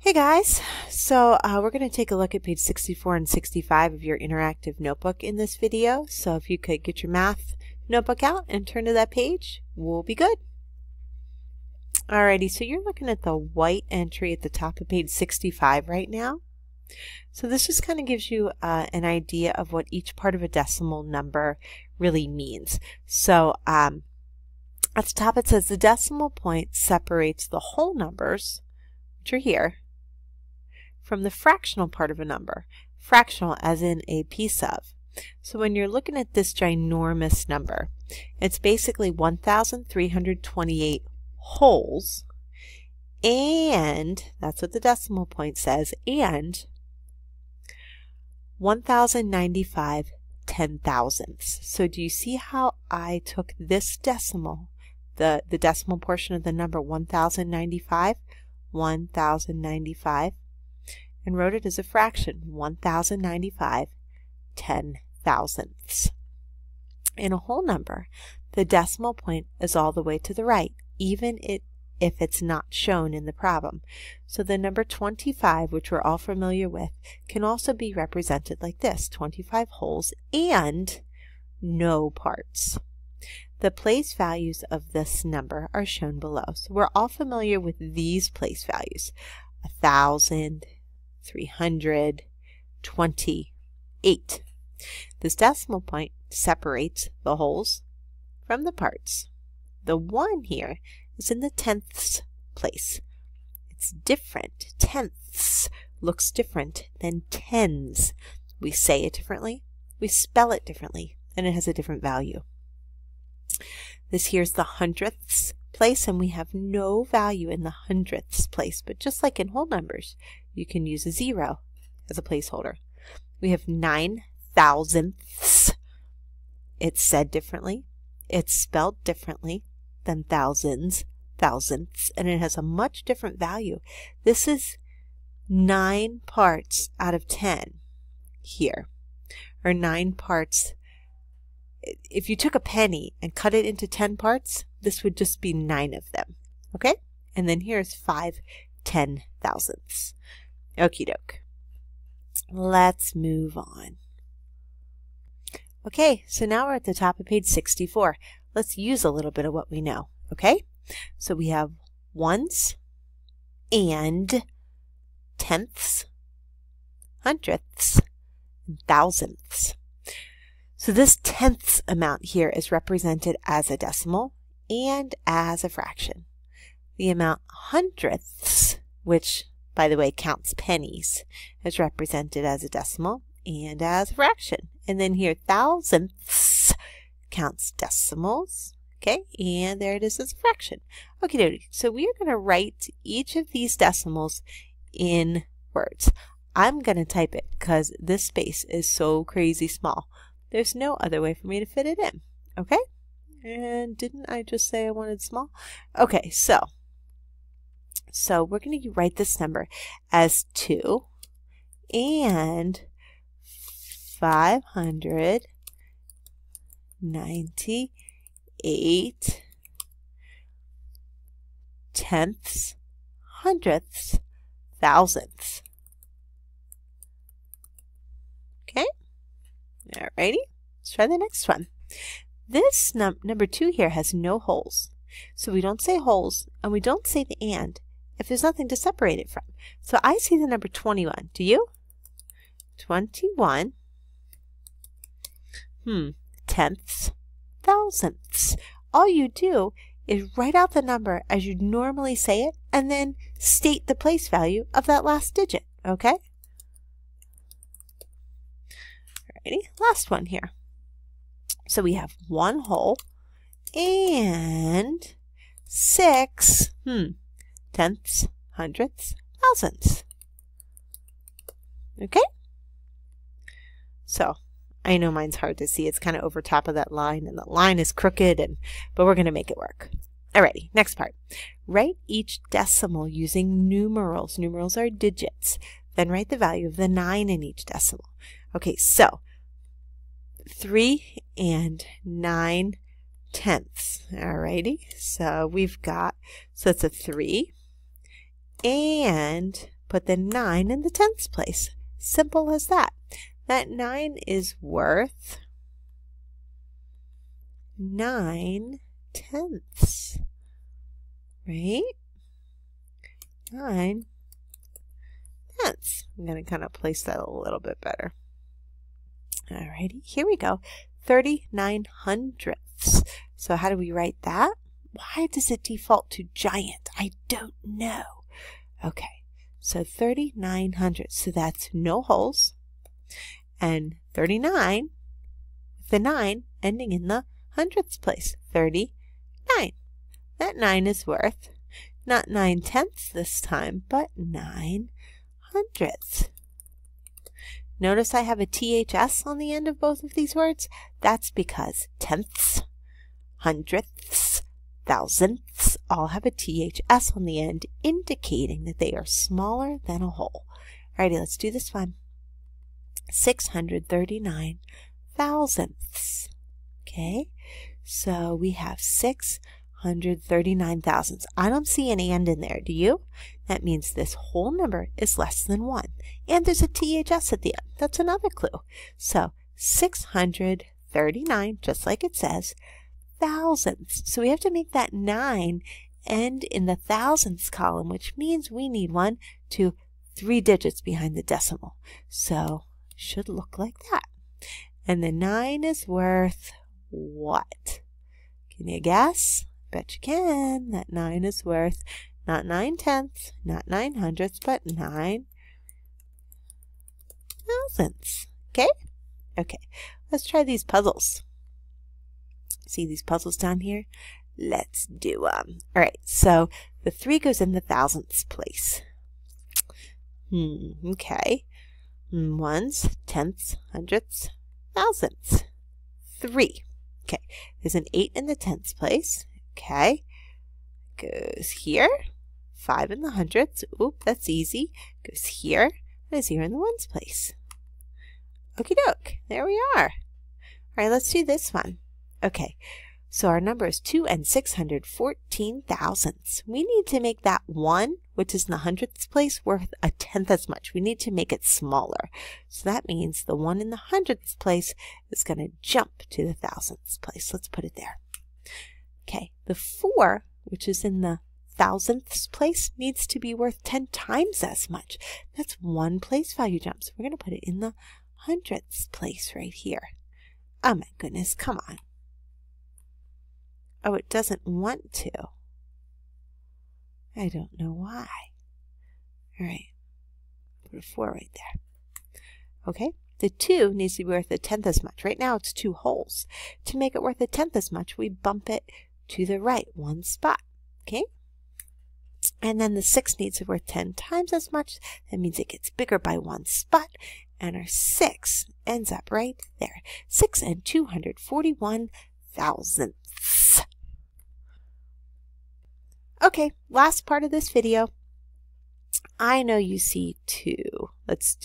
Hey guys, so we're going to take a look at page 64 and 65 of your interactive notebook in this video. So if you could get your math notebook out and turn to that page, we'll be good. Alrighty, so you're looking at the white entry at the top of page 65 right now. So this just kind of gives you an idea of what each part of a decimal number really means. So at the top it says the decimal point separates the whole numbers, which are here, from the fractional part of a number. Fractional as in a piece of. So when you're looking at this ginormous number, it's basically 1,328 wholes, and that's what the decimal point says, and 1,095 ten-thousandths. So do you see how I took this decimal, the decimal portion of the number 1,095, and wrote it as a fraction, 1,095 ten-thousandths. In a whole number, the decimal point is all the way to the right, even if it's not shown in the problem. So the number 25, which we're all familiar with, can also be represented like this, 25 wholes and no parts. The place values of this number are shown below. So we're all familiar with these place values, 1,000, 300, 28. This decimal point separates the wholes from the parts. The 1 here is in the tenths place. It's different. Tenths looks different than tens. We say it differently, we spell it differently, and it has a different value. This here's the hundredths place, and we have no value in the hundredths place, but just like in whole numbers, you can use a 0 as a placeholder. We have 9,000ths. It's said differently. It's spelled differently than thousands, thousandths, and it has a much different value. This is 9 parts out of 10 here, or 9 parts. If you took a penny and cut it into 10 parts, this would just be 9 of them. Okay? And then here's 5 ten-thousandths. Okie doke. Let's move on. Okay, so now we're at the top of page 64. Let's use a little bit of what we know. Okay? So we have ones and tenths, hundredths, and thousandths. So this tenths amount here is represented as a decimal and as a fraction. The amount hundredths, which by the way counts pennies, is represented as a decimal and as a fraction. And then here thousandths counts decimals, okay, and there it is as a fraction. Okay, dokie. So we are going to write each of these decimals in words. I'm going to type it because this space is so crazy small. There's no other way for me to fit it in. Okay? And didn't I just say I wanted small? Okay, so we're going to write this number as 2 and 598 tenths, hundredths, thousandths. Okay? Alrighty, let's try the next one. This number 2 here has no wholes. So we don't say wholes, and we don't say the and if there's nothing to separate it from. So I see the number 21. Do you? 21 tenths, thousandths. All you do is write out the number as you normally say it, and then state the place value of that last digit. Okay? Alrighty, last one here. So we have 1 whole and 6 tenths, hundredths, thousandths. Okay? So I know mine's hard to see. It's kind of over top of that line, and the line is crooked, but we're going to make it work. Alrighty, next part. Write each decimal using numerals. Numerals are digits. Then write the value of the 9 in each decimal. Okay, so 3 and 9 tenths. Alrighty, so we've got, so it's a 3 and put the 9 in the tenths place. Simple as that. That 9 is worth 9 tenths, right? 9 tenths. I'm going to kind of place that a little bit better. Alrighty, here we go. 39 hundredths. So how do we write that? Why does it default to giant? I don't know. Okay, so 39 hundredths. So that's no holes. And 39 with the 9 ending in the hundredths place. 39. That 9 is worth not 9 tenths this time, but 9 hundredths. Notice I have a THS on the end of both of these words. That's because tenths, hundredths, thousandths all have a THS on the end, indicating that they are smaller than a whole. Alrighty, let's do this one. 639 thousandths. Okay, so we have 639 thousandths. I don't see an and in there, do you? That means this whole number is less than 1. And there's a THS at the end. That's another clue. So 639, just like it says, thousandths. So we have to make that 9 end in the thousandths column, which means we need 1, 2, 3 digits behind the decimal. So should look like that. And the 9 is worth what? Can you guess? Bet you can. That 9 is worth not 9 tenths, not 9 hundredths, but 9 thousandths. Okay? Okay. Let's try these puzzles. See these puzzles down here? Let's do them. All right. So the 3 goes in the thousandths place. Okay. Ones, tenths, hundredths, thousandths. 3. Okay. There's an 8 in the tenths place. Okay. Goes here. 5 in the hundredths. Oop, that's easy. Goes here. And is here in the ones place. Okie doke. There we are. All right, let's do this one. Okay. So our number is 2 and 614 thousandths. We need to make that 1, which is in the hundredths place, worth a tenth as much. We need to make it smaller. So that means the 1 in the hundredths place is going to jump to the thousandths place. Let's put it there. Okay, the 4, which is in the thousandths place, needs to be worth 10 times as much. That's 1 place value jump. So we're going to put it in the hundredths place right here. Oh my goodness, come on. Oh, it doesn't want to. I don't know why. All right, put a 4 right there. Okay, the 2 needs to be worth a tenth as much. Right now it's 2 holes. To make it worth a tenth as much, we bump it to the right 1 spot. Okay, and then the 6 needs to be worth 10 times as much. That means it gets bigger by 1 spot, and our 6 ends up right there. 6 and 241 thousandths. Okay, last part of this video. I know you see 2. Let's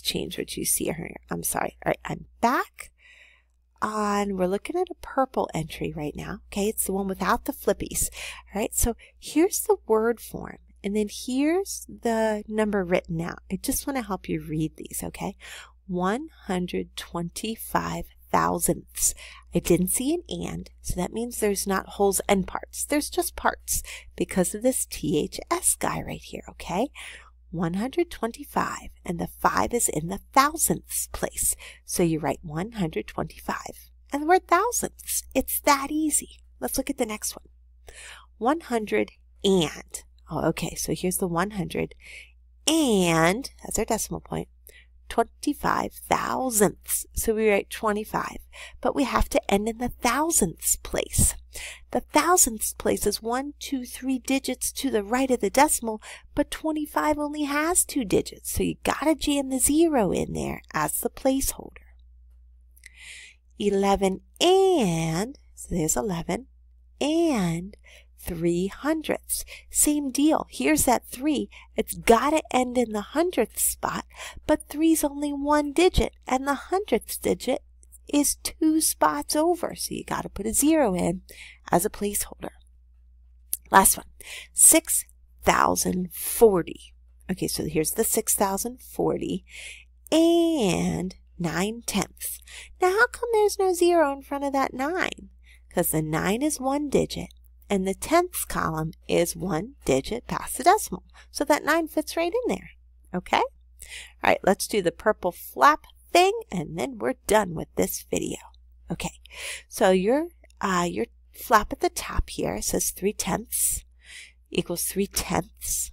change what you see here. I'm sorry. All right, I'm back on, we're looking at a purple entry right now. Okay, it's the one without the flippies. All right, so here's the word form. And then here's the number written out. I just want to help you read these, okay? 125 thousandths. I didn't see an and, so that means there's not wholes and parts. There's just parts because of this THS guy right here, okay? 125, and the 5 is in the thousandths place. So you write 125 and the word thousandths. It's that easy. Let's look at the next one. 100 and. Oh, okay, so here's the 100 and, that's our decimal point, 25 thousandths. So we write 25, but we have to end in the thousandths place. The thousandths place is 1, 2, 3 digits to the right of the decimal, but 25 only has 2 digits. So you gotta jam the 0 in there as the placeholder. 11 and, so there's 11, and 3 hundredths. Same deal. Here's that 3. It's got to end in the hundredth spot, but 3's only 1 digit, and the hundredth digit is 2 spots over. So you got to put a 0 in as a placeholder. Last one. 6,040. Okay, so here's the 6,040 and 9/10. Now, how come there's no 0 in front of that 9? Because the 9 is 1 digit, and the tenths column is 1 digit past the decimal. So that 9 fits right in there. Okay? All right, let's do the purple flap thing, and then we're done with this video. Okay, so your flap at the top here says 3/10 equals 3/10.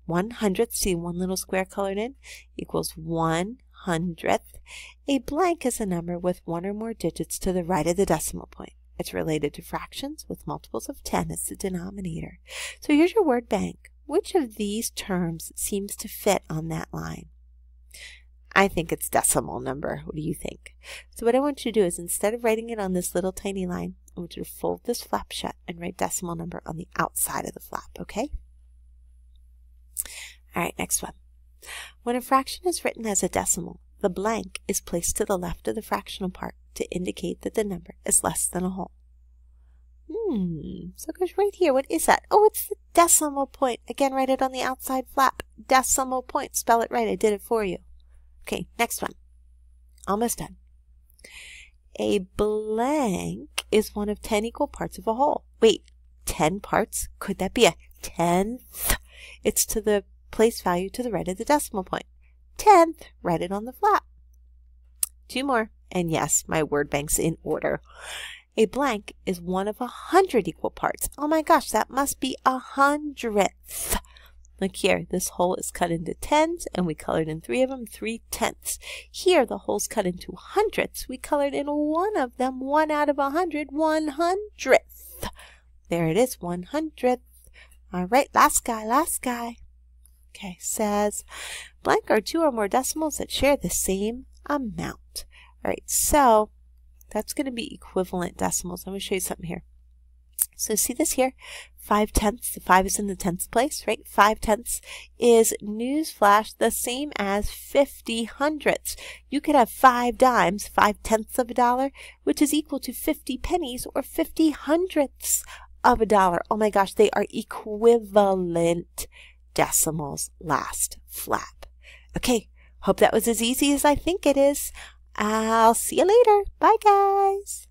1/100th, see one little square colored in, equals 1/100th. A blank is a number with one or more digits to the right of the decimal point. It's related to fractions with multiples of 10 as the denominator. So here's your word bank. Which of these terms seems to fit on that line? I think it's decimal number. What do you think? So what I want you to do is, instead of writing it on this little tiny line, I want you to fold this flap shut and write decimal number on the outside of the flap, okay? All right, next one. When a fraction is written as a decimal, the blank is placed to the left of the fractional part to indicate that the number is less than a whole. So it goes right here. What is that? Oh, it's the decimal point. Again, write it on the outside flap. Decimal point. Spell it right. I did it for you. Okay, next one. Almost done. A blank is one of 10 equal parts of a whole. Wait, 10 parts? Could that be a 10th? It's to the place value to the right of the decimal point. 10th, write it on the flap. 2 more. And yes, my word bank's in order. A blank is one of 100 equal parts. Oh my gosh, that must be 100th. Look here, this hole is cut into tens, and we colored in 3 of them 3/10. Here, the hole's cut into hundredths. We colored in 1 of them, 1 out of 100, 100th. There it is, 100th. All right, last guy. Okay, says, blank are 2 or more decimals that share the same amount. All right, so that's going to be equivalent decimals. I'm going to show you something here. So see this here? 5/10. The 5 is in the 10th place, right? 5/10 is, newsflash, the same as 50 hundredths. You could have 5 dimes, 5/10 of a dollar, which is equal to 50 pennies or 50 hundredths of a dollar. Oh my gosh, they are equivalent decimals. Last flap. Okay, hope that was as easy as I think it is. I'll see you later. Bye, guys.